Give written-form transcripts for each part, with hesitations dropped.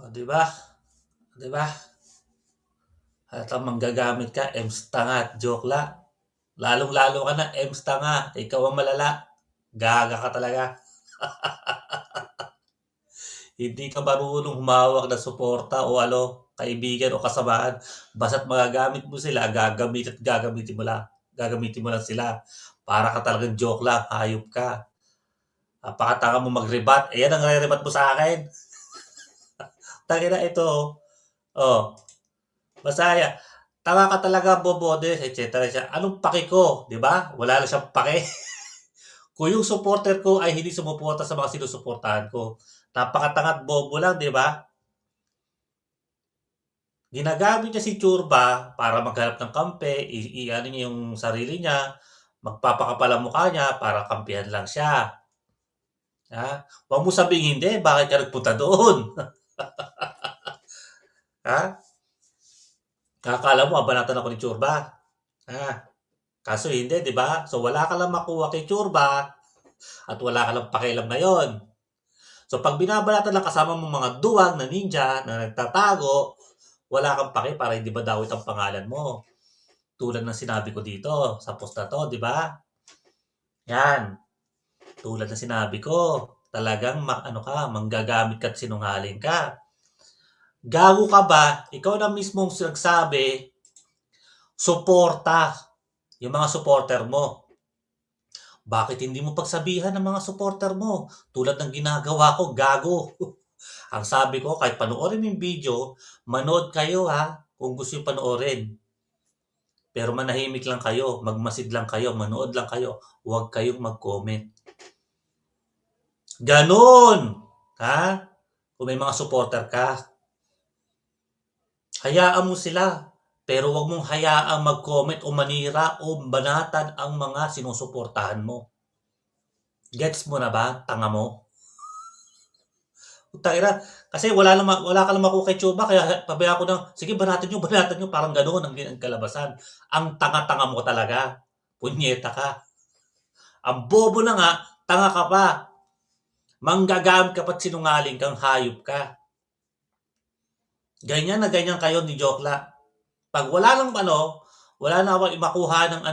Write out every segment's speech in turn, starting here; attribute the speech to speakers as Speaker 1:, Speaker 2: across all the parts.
Speaker 1: O, di ba? Di ba? At ang manggagamit ka, ems tanga at jokla. Lalong-lalo ka na, ems tanga. Ikaw ang malala. Gaga ka talaga. Hindi ka marunong humawak ng suporta o kaibigan o kasamahan. Basta't magagamit mo sila, gagamit at gagamitin mo lang. Gagamitin mo lang sila. Para ka talagang joke lang, hayop ka. Napakatanga mo mag-rebat. Eh, yan ang re-rebat mo sa akin. Tangina ito. Oh, Masaya. Tanga ka talaga, Bobodes, etc. Siya. Anong paki ko? Di ba? Wala lang siyang paki. Kung yung supporter ko ay hindi sumuporta sa mga sinusuportahan ko. Napakatangat bobo lang, di ba? Ginagamit niya si Churba para maghanap ng kampe, ano niya yung sarili niya, magpapakapal ang mukha niya para kampihan lang siya. Ha? Huwag mo sabing hindi, bakit ka nagpunta doon? Ha? Akala mo, abanatan ako ni Churba. Ha? Kaso hindi, di ba? So wala ka lang makuha kay Churba at wala ka lang pakialam ngayon. So pag binabalatan lang kasama mo mga duwag na ninja na nagtatago, wala kang pake para hindi madawit ang pangalan mo. Tulad ng sinabi ko dito sa post na to, di ba? Yan. Tulad ng sinabi ko, talagang manggagamit ka at sinungaling ka. Gago ka ba? Ikaw na mismong nagsabi, suporta yung mga supporter mo. Bakit hindi mo pagsabihan ng mga supporter mo? Tulad ng ginagawa ko, gago. Ang sabi ko, kahit panoorin mo yung video, manood kayo ha, kung gusto yung panoorin. Pero manahimik lang kayo, magmasid lang kayo, manood lang kayo. Huwag kayong mag-comment. Ganon! Ha? Kung may mga supporter ka, hayaan mo sila. Pero huwag mong hayaang mag-comment o manira o banatan ang mga sinusuportahan mo. Gets mo na ba, tanga mo? Tangina, kasi wala ka lang makuha kay Chuba, kaya pabayaan ko ng, sige, banatan nyo, parang gano'n ang kalabasan. Ang tanga-tanga mo talaga. Punyeta ka. Ang bobo na nga, tanga ka pa. Manggagamit ka pa't sinungaling kang hayop ka. Ganyan na ganyan kayo ni Jokla. Pag wala wala na akong makuha ng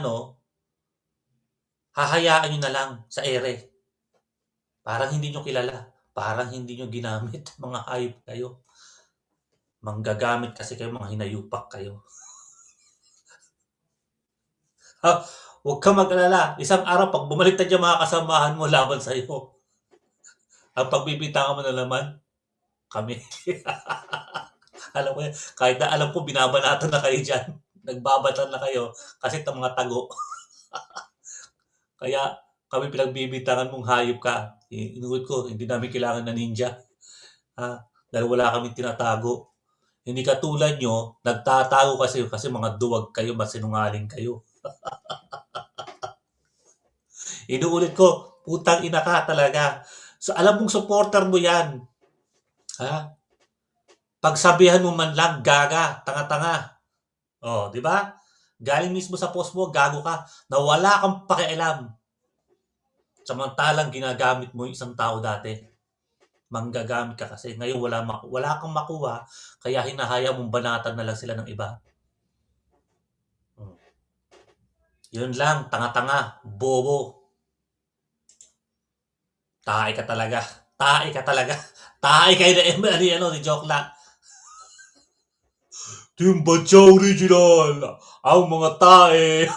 Speaker 1: hahayaan nyo na lang sa ere. Parang hindi nyo kilala. Parang hindi nyo ginamit. Mga hayop kayo. Manggagamit kasi kayo, mga hinayupak kayo. Huwag kang mag-alala. Isang araw, pag bumaliktad yung mga kasamahan mo laban sa'yo, ang pagbibintangan mo na naman, kami. Alam ko yan. Kahit na alam ko, binabanatan na kayo dyan. Nagbabatan na kayo kasi itong mga tago. Kaya kami pinagbibintangan mong hayop ka. Inuod ko, hindi namin kailangan na ninja. Dahil wala kaming tinatago. Hindi katulad nyo, nagtatago kasi mga duwag kayo, masinungaling kayo. Inuulit ko, putang ina ka talaga. So alam mong supporter mo yan. Ha? Pagsabihan mo man lang, gaga, tanga-tanga. Oh, di ba? Galing mismo sa post mo, gago ka, na wala kang pakialam. Samantalang ginagamit mo yung isang tao dati. Manggagamit ka kasi. Ngayon wala kang makuha, kaya hinahaya mong banatan na lang sila ng iba. Yun lang, tanga-tanga, bobo. Tae ka talaga. Tae ka talaga. Tae kayo na ni Jokla. Team Batya Original, ang mga tae.